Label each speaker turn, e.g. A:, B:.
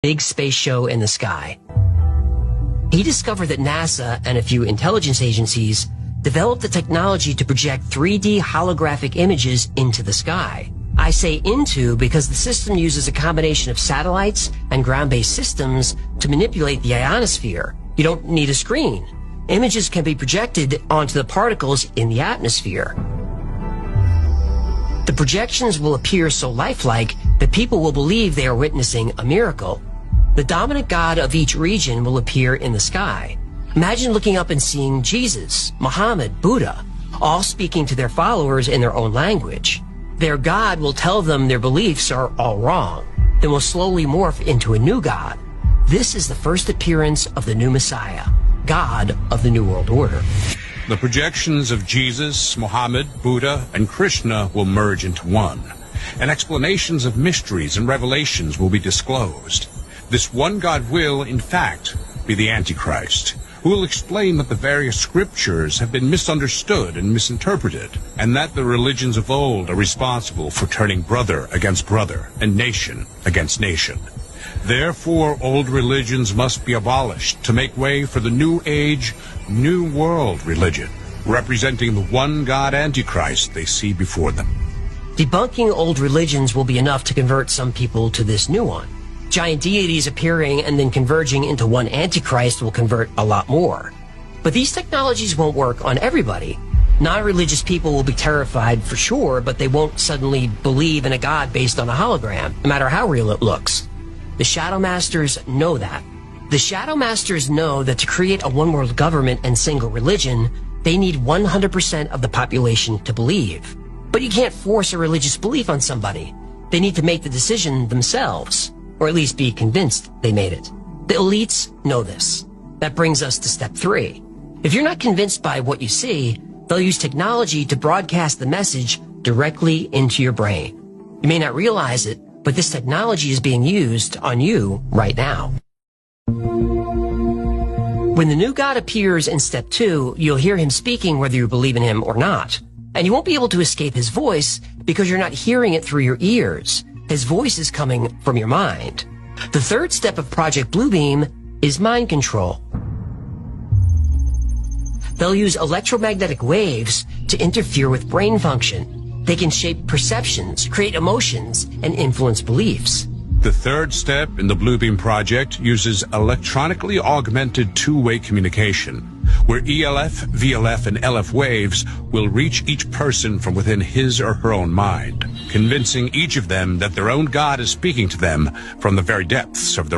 A: big space show in the sky. He discovered that NASA and a few intelligence agencies developed the technology to project 3D holographic images into the sky. I say into because the system uses a combination of satellites and ground-based systems to manipulate the ionosphere. You don't need a screen. Images can be projected onto the particles in the atmosphere. The projections will appear so lifelike that people will believe they are witnessing a miracle. The dominant god of each region will appear in the sky. Imagine looking up and seeing Jesus, Muhammad, Buddha, all speaking to their followers in their own language. Their God will tell them their beliefs are all wrong, then will slowly morph into a new God. This is the first appearance of the new Messiah, God of the New World Order.
B: The projections of Jesus, Muhammad, Buddha, and Krishna will merge into one, and explanations of mysteries and revelations will be disclosed. This one God will, in fact, be the Antichrist, who will explain that the various scriptures have been misunderstood and misinterpreted, and that the religions of old are responsible for turning brother against brother and nation against nation. Therefore, old religions must be abolished to make way for the new age, new world religion, representing the one God Antichrist they see before them.
A: Debunking old religions will be enough to convert some people to this new one. Giant deities appearing and then converging into one Antichrist will convert a lot more. But these technologies won't work on everybody. Non-religious people will be terrified for sure, but they won't suddenly believe in a god based on a hologram, no matter how real it looks. The Shadow Masters know that. The Shadow Masters know that to create a one-world government and single religion, they need 100% of the population to believe. But you can't force a religious belief on somebody. They need to make the decision themselves, or at least be convinced they made it. The elites know this. That brings us to step 3. If you're not convinced by what you see, they'll use technology to broadcast the message directly into your brain. You may not realize it, but this technology is being used on you right now. When the new God appears in step 2, you'll hear him speaking whether you believe in him or not. And you won't be able to escape his voice because you're not hearing it through your ears. His voice is coming from your mind. The third step of Project Bluebeam is mind control. They'll use electromagnetic waves to interfere with brain function. They can shape perceptions, create emotions, and influence beliefs.
B: The third step in the Bluebeam project uses electronically augmented two-way communication, where ELF, VLF, and LF waves will reach each person from within his or her own mind, convincing each of them that their own God is speaking to them from the very depths of their